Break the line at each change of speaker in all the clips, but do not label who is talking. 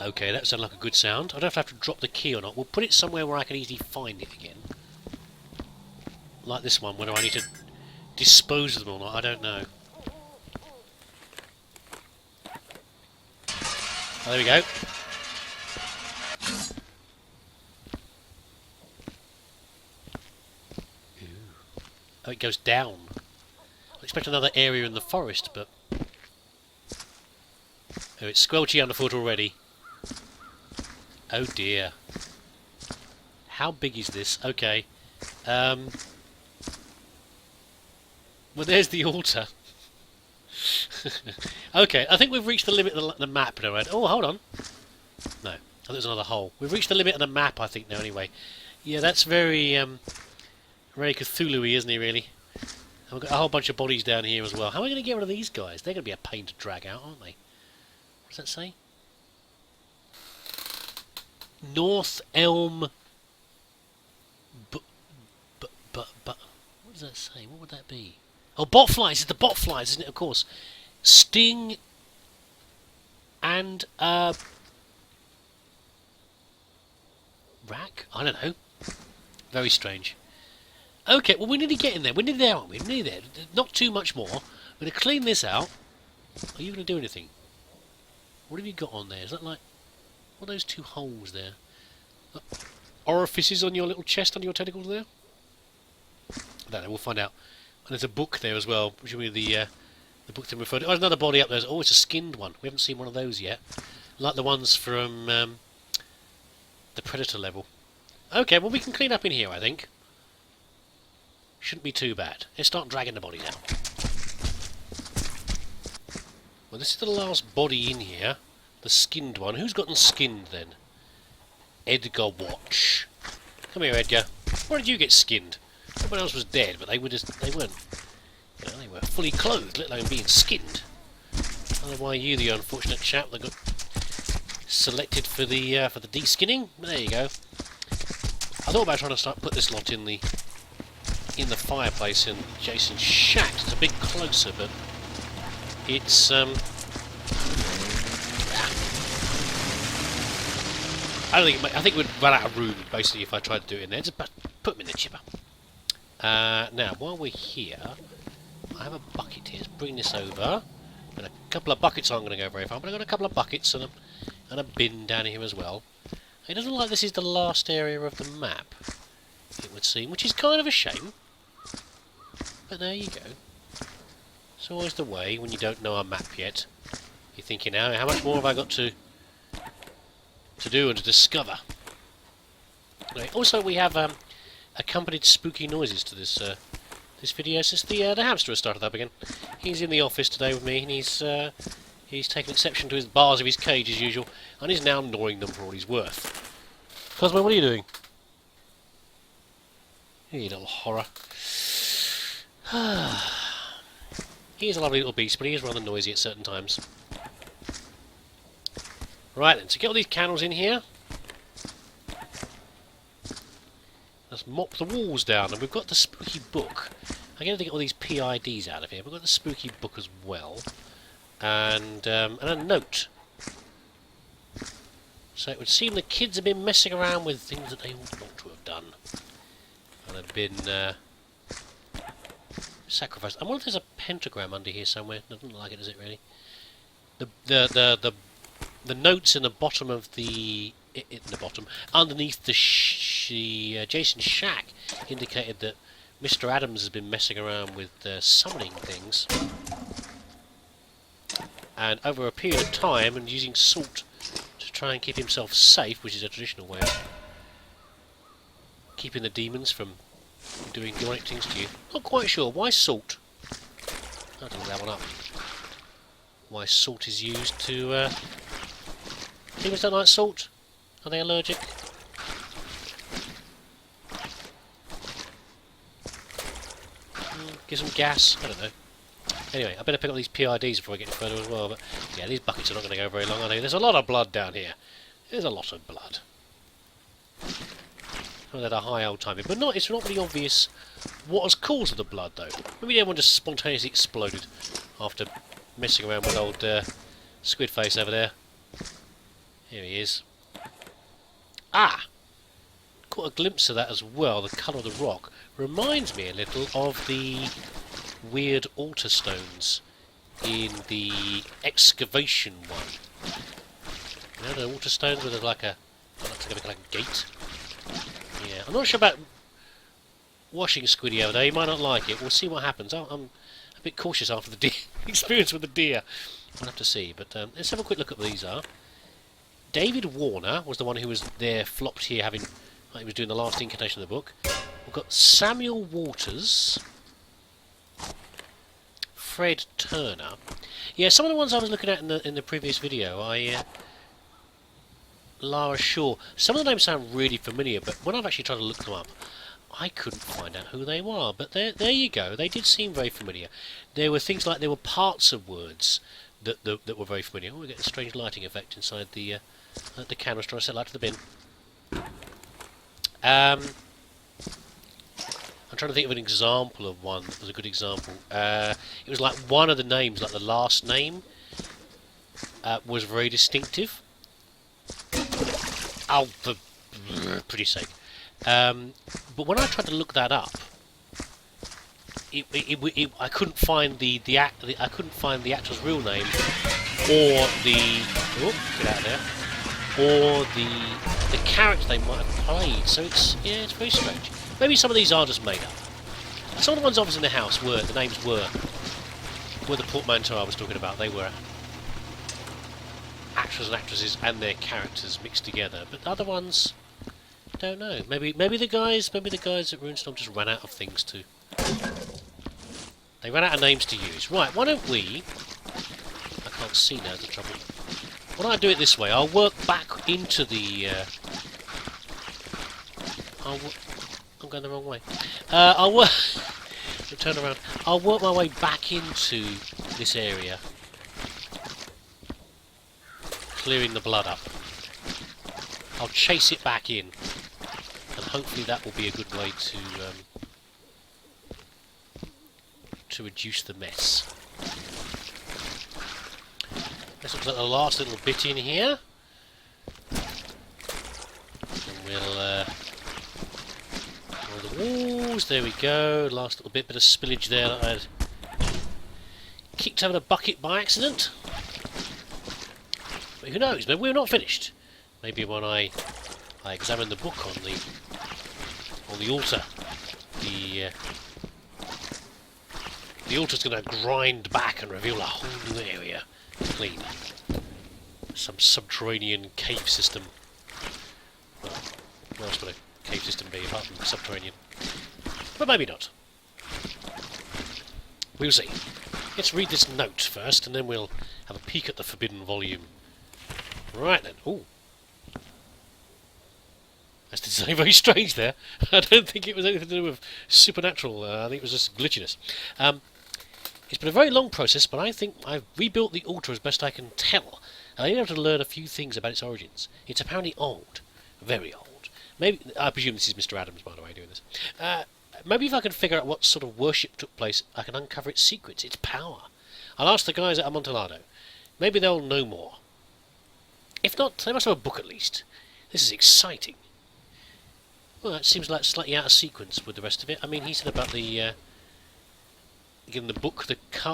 Okay, that sounded like a good sound. I don't know if I have to drop the key or not. We'll put it somewhere where I can easily find it again. Like this one, whether I need to dispose of them or not, I don't know. Oh, there we go. Ooh. Oh, it goes down. I expect another area in the forest, but... Oh, it's squelchy underfoot already. Oh dear. How big is this? Okay. Well, there's the altar. Okay, I think we've reached the limit of the map now. Oh, hold on. No, I think there's another hole. We've reached the limit of the map, I think, now, anyway. Yeah, that's very, very Cthulhu-y, isn't he, really? And we've got a whole bunch of bodies down here as well. How are we going to get rid of these guys? They're going to be a pain to drag out, aren't they? What does that say? North Elm... What does that say? What would that be? Oh, botflies! It's the botflies, isn't it? Of course. Sting... and, rack? I don't know. Very strange. Okay, well, we're nearly getting there. We're nearly there, aren't we? We're nearly there. Not too much more. We're going to clean this out. Are you going to do anything? What have you got on there? Is that like... what are those two holes there? Orifices on your little chest under your tentacles there? I don't know, we'll find out. And there's a book there as well, presumably the book that referred to. Oh, there's another body up there. Oh, it's a skinned one. We haven't seen one of those yet. Like the ones from the Predator level. Okay, well we can clean up in here, I think. Shouldn't be too bad. Let's start dragging the bodies out. Well, this is the last body in here. The skinned one. Who's gotten skinned then? Edgar Watch. Come here, Edgar. Where did you get skinned? Everyone else was dead, but they weren't. You know, they were fully clothed, let alone being skinned. I don't know why you, the unfortunate chap, that got selected for the de-skinning. But there you go. I thought about trying to put this lot in the fireplace in Jason's shack. It's a bit closer, but it's I think we'd run out of room basically if I tried to do it in there. Just put them in the chipper. Now, while we're here, I have a bucket here. Let's bring this over. And a couple of buckets aren't going to go very far, but I've got a couple of buckets and a bin down here as well. It doesn't look like this is the last area of the map, it would seem, which is kind of a shame. But there you go. It's always the way when you don't know a map yet. You're thinking, now, how much more have I got to do and to discover? Anyway, also, we have accompanied spooky noises to this this video since the hamster has started up again. He's in the office today with me, and he's taken exception to his bars of his cage as usual, and he's now gnawing them for all he's worth. Cosmo, what are you doing? You little horror. He is a lovely little beast, but he is rather noisy at certain times. Right then, so get all these candles in here. Let's mop the walls down, and we've got the spooky book. I'm going to get all these PIDs out of here. We've got the spooky book as well, and a note. So it would seem the kids have been messing around with things that they ought not to have done, and have been sacrificed. I wonder if there's a pentagram under here somewhere. Doesn't look like it, does it really? The notes in the bottom of underneath the Jason's shack indicated that Mr. Adams has been messing around with summoning things, and over a period of time, and using salt to try and keep himself safe, which is a traditional way of keeping the demons from doing demonic things to you. Not quite sure. Why salt? I'll look that one up. Why salt is used to... Demons don't like salt? Are they allergic? Give some gas? I don't know. Anyway, I better pick up these PIDs before I get any further as well. But yeah, these buckets are not going to go very long, are they? There's a lot of blood down here. There's a lot of blood. Well, they're a high old timing, but it's not really obvious what has caused the blood, though. Maybe everyone just spontaneously exploded after messing around with old Squid Face over there. Here he is. Ah! Caught a glimpse of that as well. The colour of the rock reminds me a little of the weird altar stones in the excavation one. You know, the altar stones where there's like a... looks like a gate. Yeah, I'm not sure about washing Squiddy over there. You might not like it. We'll see what happens. I'm a bit cautious after the experience with the deer. We'll have to see. But let's have a quick look at what these are. David Warner was the one who was there, flopped here, having... like he was doing the last incantation of the book. We've got Samuel Waters. Fred Turner. Yeah, some of the ones I was looking at in the previous video, Lara Shaw. Some of the names sound really familiar, but when I've actually tried to look them up, I couldn't find out who they were. But there you go. They did seem very familiar. There were things like there were parts of words that were very familiar. Oh, we get a strange lighting effect inside the camera. Trying to set light to the bin. I'm trying to think of an example of one that was a good example. It was like one of the names, like the last name, was very distinctive. Oh, for pretty sake. But when I tried to look that up, I couldn't find I couldn't find the actor's real name, or the get out of there, or the character they might have played. So it's very strange. Maybe some of these are just made up. Some of the ones obviously in the house were the names were the portmanteau I was talking about. They were actors and actresses and their characters mixed together. But other ones, don't know. Maybe the guys at Runestorm just ran out of things to. They ran out of names to use. Right, why don't we... I can't see now, is the trouble. Why don't I do it this way? I'll work back into the... I'm going the wrong way. I'll work... turn around. I'll work my way back into this area. Clearing the blood up. I'll chase it back in. And hopefully that will be a good way to reduce the mess. This looks like the last little bit in here. And we'll roll the walls, there we go. Last little bit of spillage there that I'd kicked over the bucket by accident. But who knows, maybe we're not finished. Maybe when I examine the book on the altar, the altar's going to grind back and reveal a whole new area clean. Some subterranean cave system. Well, where else would a cave system be apart from subterranean? But maybe not. We'll see. Let's read this note first, and then we'll have a peek at the forbidden volume. Right then. Ooh. That's something very strange there. I don't think it was anything to do with supernatural. I think it was just glitchiness. It's been a very long process, but I think I've rebuilt the altar as best I can tell. And I've been able to learn a few things about its origins. It's apparently old. Very old. Maybe I presume this is Mr. Adams, by the way, doing this. Maybe if I can figure out what sort of worship took place, I can uncover its secrets, its power. I'll ask the guys at Amontillado. Maybe they'll know more. If not, they must have a book at least. This is exciting. Well, that seems like slightly out of sequence with the rest of it. I mean, he said about the... Again, the book,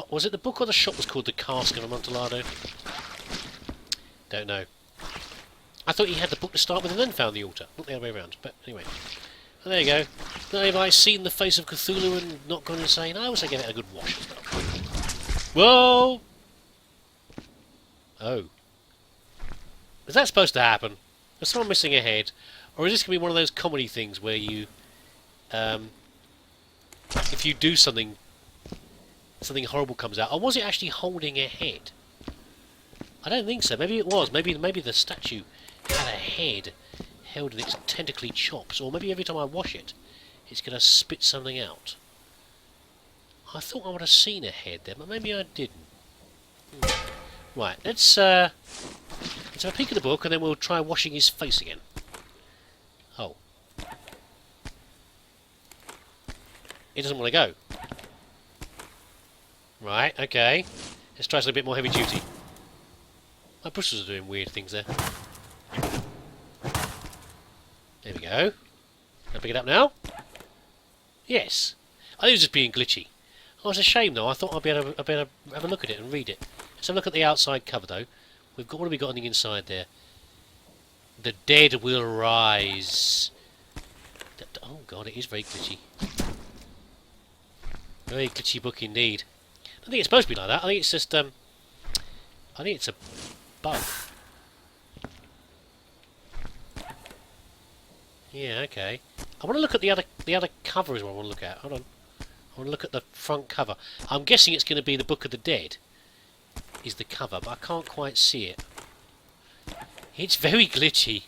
was it the book or the shop was called The Cask of Amontillado? Don't know. I thought he had the book to start with and then found the altar. Not the other way around, but anyway. Well, there you go. Now, have I seen the face of Cthulhu and not gone insane? I also give it a good wash as well. Whoa! Oh. Is that supposed to happen? Is someone missing a head? Or is this going to be one of those comedy things where you... if you do something horrible comes out. Or was it actually holding a head? I don't think so. Maybe it was. Maybe the statue had a head held in its tentacly chops. Or maybe every time I wash it, it's going to spit something out. I thought I would have seen a head there, but maybe I didn't. Right, let's have a peek at the book, and then we'll try washing his face again. Oh. It doesn't want to go. Right, okay. Let's try something a bit more heavy duty. My bristles are doing weird things there. There we go. Can I pick it up now? Yes. I think it was just being glitchy. Oh, it's a shame though. I thought I'd be able to have a look at it and read it. Let's have a look at the outside cover though. We've got, what have we got on the inside there? The dead will rise. Oh god, it is very glitchy. Very glitchy book indeed. I think it's supposed to be like that. I think it's just I think it's a bug. Yeah, okay. I want to look at the other cover is what I want to look at. Hold on. I want to look at the front cover. I'm guessing it's going to be the Book of the Dead is the cover, but I can't quite see it. It's very glitchy.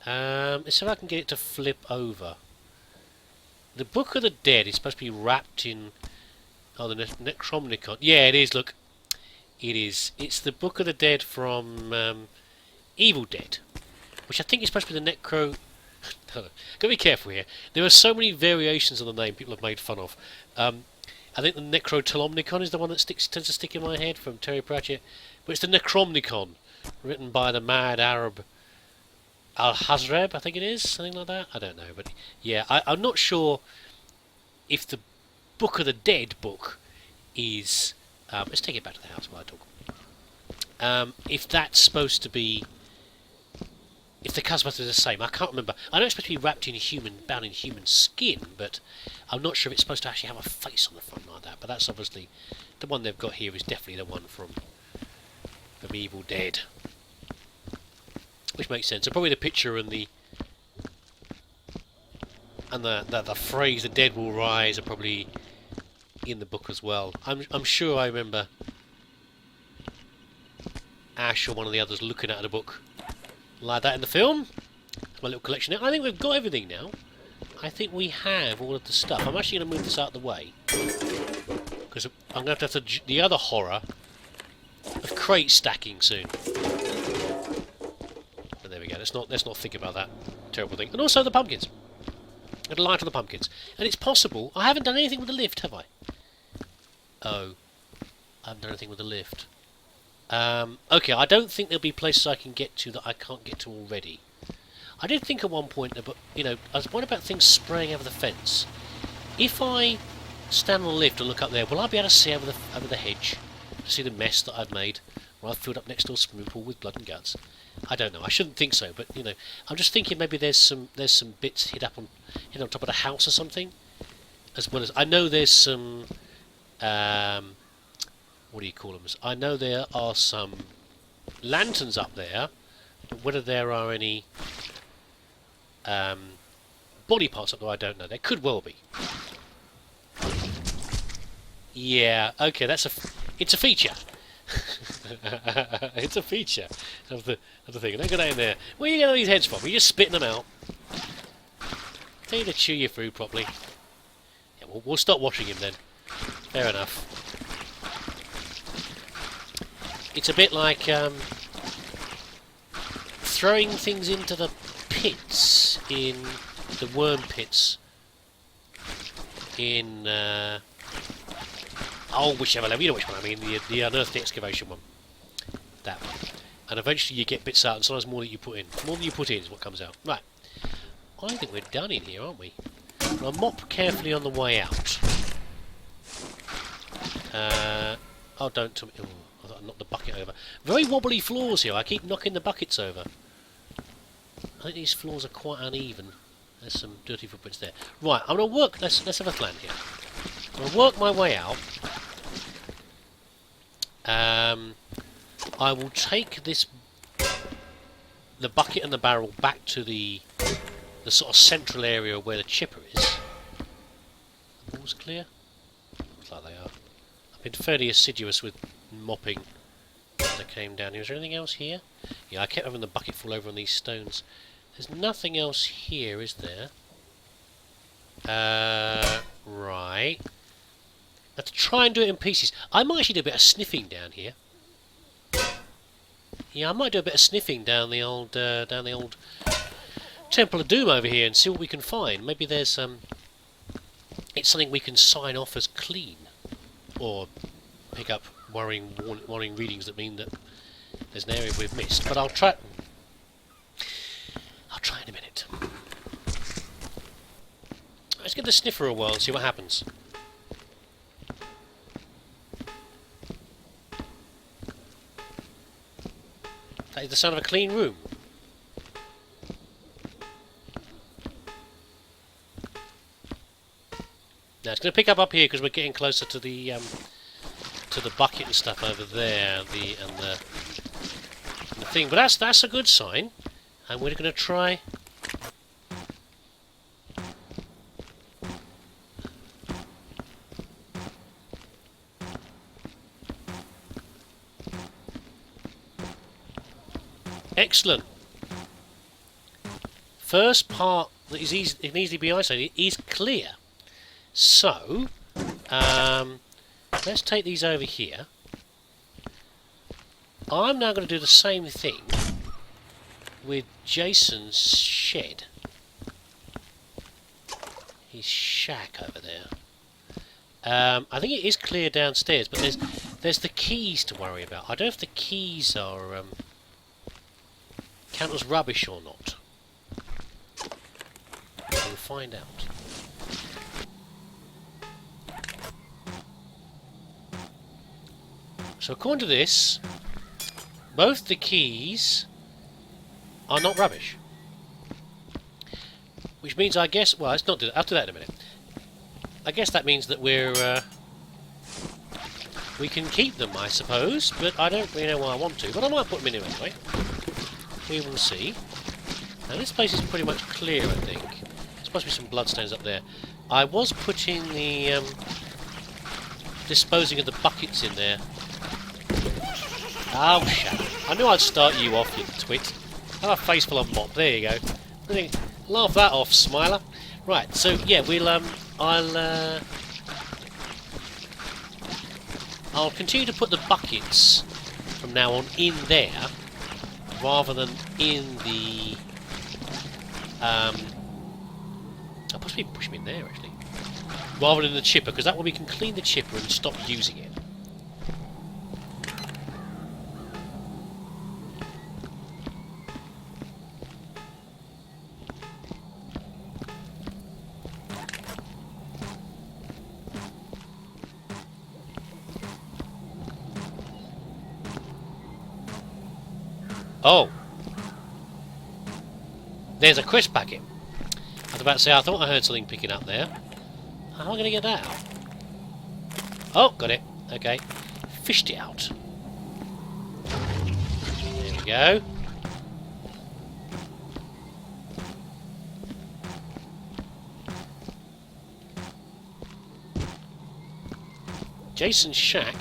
Let's see if I can get it to flip over. The Book of the Dead is supposed to be wrapped in... Oh, the Necronomicon. Yeah, it is, look. It is. It's the Book of the Dead from Evil Dead, which I think is supposed to be the Necro... Gotta be careful here. There are so many variations of the name people have made fun of. I think the Necronomicon is the one that tends to stick in my head from Terry Pratchett. But it's the Necronomicon, written by the mad Arab Al-Hazreb, I think it is, something like that. I don't know, but yeah, I'm not sure if the Book of the Dead book is... let's take it back to the house while I talk. If that's supposed to be... If the cosmos is the same, I can't remember. I know it's supposed to be wrapped in bound in human skin, but I'm not sure if it's supposed to actually have a face on the front like that. But that's obviously the one they've got here is definitely the one from Evil Dead, which makes sense. So probably the picture and the phrase "the dead will rise" are probably in the book as well. I'm sure I remember Ash or one of the others looking at the book like that in the film. That's my little collection now. I think we've got everything now. I think we have all of the stuff. I'm actually going to move this out of the way because I'm going to have the other horror of crate stacking soon. And there we go. Let's not think about that terrible thing. And also the pumpkins. And the light on the pumpkins. And it's possible. I haven't done anything with the lift, have I? Oh, I haven't done anything with the lift. Okay, I don't think there'll be places I can get to that I can't get to already. I did think at one point, but you know, I was worried about things spraying over the fence. If I stand on the lift and look up there, will I be able to see over the hedge to see the mess that I've made, where I've filled up next door's swimming pool with blood and guts? I don't know. I shouldn't think so, but you know, I'm just thinking maybe there's some bits hid on top of the house or something, as well as I know there's some. What do you call them? I know there are some lanterns up there, but whether there are any body parts up there, I don't know. There could well be. Yeah, okay, it's a feature. It's a feature of the thing. Don't go down there. Where are you getting these heads from? Are you just spitting them out? Tell you to chew your food properly. Yeah, we'll stop watching him then. Fair enough. It's a bit like throwing things into the pits in the worm pits in whichever level, you know which one I mean, the Unearthed the Excavation one. That one. And eventually you get bits out and sometimes more than you put in. More than you put in is what comes out. Right. I think we're done in here, aren't we? I'll mop carefully on the way out. Oh, don't tell me. Oh, I thought I knocked the bucket over. Very wobbly floors here. I keep knocking the buckets over. I think these floors are quite uneven. There's some dirty footprints there. Right, I'm going to work... Let's have a plan here. I'm going to work my way out. I will take the bucket and the barrel back to the sort of central area where the chipper is. The walls clear? Looks like they are. I've been fairly assiduous with mopping as I came down here. Is there anything else here? Yeah, I kept having the bucket fall over on these stones. There's nothing else here, is there? Right. I have to try and do it in pieces. I might actually do a bit of sniffing down here. Yeah, I might do a bit of sniffing down the old Temple of Doom over here and see what we can find. Maybe there's it's something we can sign off as clean, or pick up worrying readings that mean that there's an area we've missed. But I'll try in a minute. Let's give the sniffer a whirl and see what happens. That is the sound of a clean room. Now it's going to pick up here because we're getting closer to the bucket and stuff over there, the thing. But that's a good sign, and we're going to try. Excellent. First part that is easy, it needs to be isolated, is clear. So, let's take these over here. I'm now going to do the same thing with Jason's shed. His shack over there. I think it is clear downstairs, but there's the keys to worry about. I don't know if the keys are count as rubbish or not. We'll find out. So according to this, both the keys are not rubbish. Which means, I guess, well, let's not do that. I'll do that in a minute. I guess that means that we can keep them, I suppose, but I don't really know why I want to. But I might put them in here anyway. We will see. Now this place is pretty much clear, I think. There's supposed to be some bloodstains up there. I was putting the disposing of the buckets in there. Oh, shut up. I knew I'd start you off, you twit. Have a face full of mop. There you go. Laugh that off, Smiler. Right, so yeah, I'll continue to put the buckets from now on in there, rather than in the I'll possibly push them in there actually, rather than the chipper, because that way we can clean the chipper and stop using it. Oh! There's a crisp packet. I was about to say, I thought I heard something picking up there. How am I going to get that out? Oh, got it. Okay. Fished it out. There we go. Jason's shack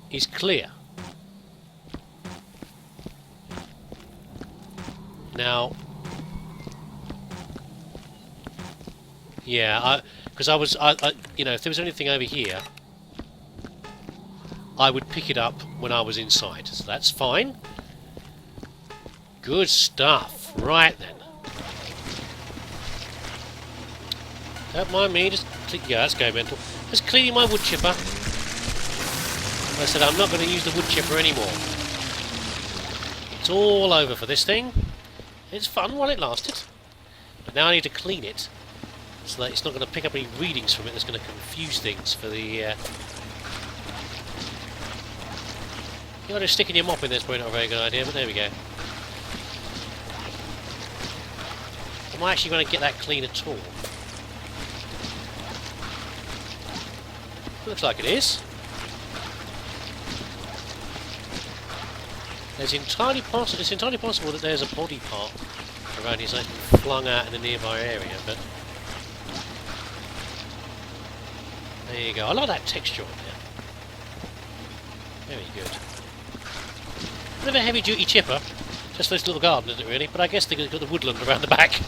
is clear. Now, yeah, because I, you know, if there was anything over here, I would pick it up when I was inside, so that's fine. Good stuff. Right then. Don't mind me, just yeah, let's go mental. Just cleaning my wood chipper. I said I'm not going to use the wood chipper anymore. It's all over for this thing. It's fun while it lasted, but now I need to clean it so that it's not going to pick up any readings from it that's going to confuse things for the... You know, just sticking your mop in there is probably not a very good idea, but there we go. Am I actually going to get that clean at all? Looks like it is. It's entirely possible that there's a body part around here something flung out in a nearby area, but there you go. I like that texture on there. Very good. Bit of a heavy duty chipper, just for this little garden, isn't it really? But I guess they've got the woodland around the back.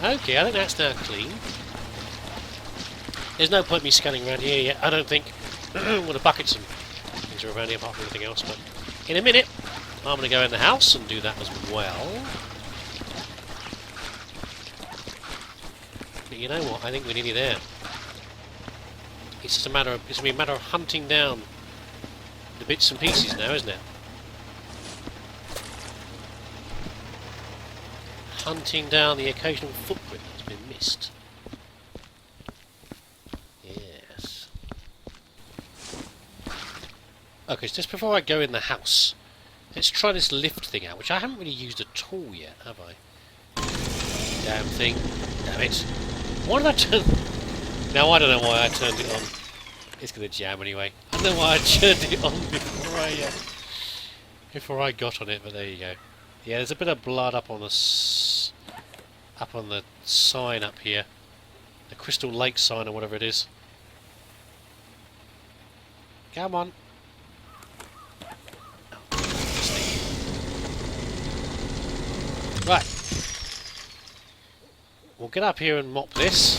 Okay, I think that's now clean. There's no point me scanning around here yet, I don't think. Well, the buckets and things are around here apart from anything else, but in a minute I'm going to go in the house and do that as well. But you know what, I think we're nearly there. It's just a matter of, it's going to be a matter of hunting down the bits and pieces now, isn't it? hunting down the occasional footprint that's been missed. Yes. Okay, so just before I go in the house, let's try this lift thing out, which I haven't really used at all yet, have I? Damn thing. Damn it. Why did I turn... Now I don't know why I turned it on. It's going to jam anyway. I don't know why I turned it on before I got on it, but there you go. Yeah, there's a bit of blood up on the sign up here. The Crystal Lake sign or whatever it is. Come on. Right. We'll get up here and mop this.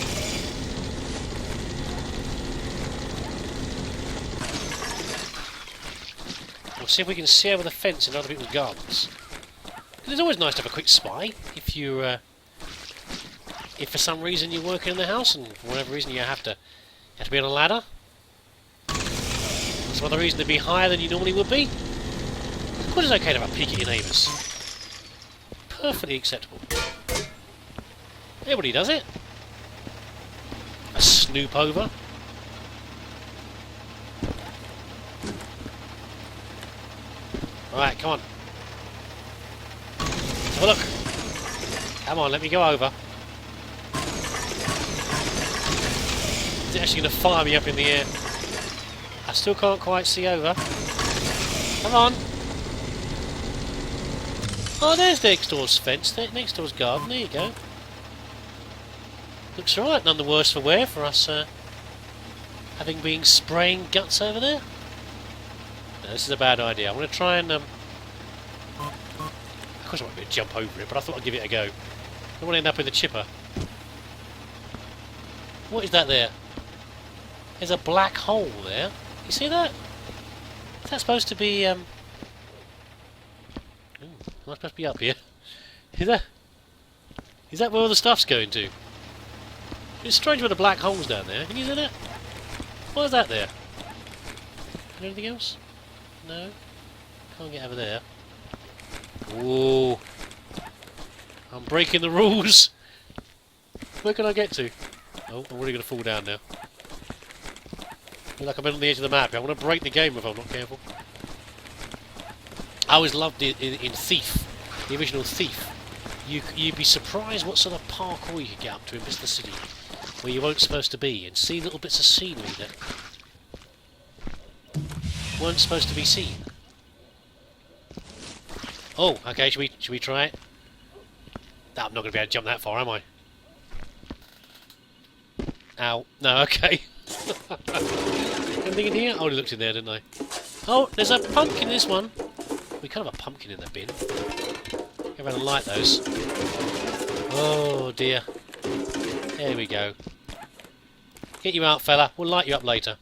We'll see if we can see over the fence in other people's gardens. Because it's always nice to have a quick spy if you, if for some reason you're working in the house and for whatever reason you have to be on a ladder. Some other reason to be higher than you normally would be. Of course it's okay to have a peek at your neighbours. Perfectly acceptable. Everybody does it. A snoop over. Right, come on. Let's have a look. Come on, let me go over. Is it actually going to fire me up in the air? I still can't quite see over. Come on. Oh, there's next door's fence, next door's garden, there you go. Looks alright, none the worse for wear for us having been spraying guts over there. No, this is a bad idea. I'm going to try and... Of course I won't be able to jump over it, but I thought I'd give it a go. I don't want to end up with a chipper. What is that there? There's a black hole there. You see that? Is that supposed to be... Ooh, am I supposed to be up here? Is that where all the stuff's going to? It's strange with the black holes down there. Can you see that? Why is that there? Anything else? No? Can't get over there. Ooh. I'm breaking the rules! Where can I get to? Oh, I'm really going to fall down now. I feel like I'm on the edge of the map. I want to break the game if I'm not careful. I always loved it in Thief, the original Thief. You'd be surprised what sort of parkour you could get up to in Mr. City, where you weren't supposed to be, and see little bits of scenery that weren't supposed to be seen. Oh, okay, should we try it? No, I'm not going to be able to jump that far, am I? Ow. No, okay. Anything in here? Oh, I looked in there, didn't I? Oh, there's a pumpkin in this one. We could have a pumpkin in the bin. Go around and light those. Oh, dear. There we go. Get you out, fella. We'll light you up later.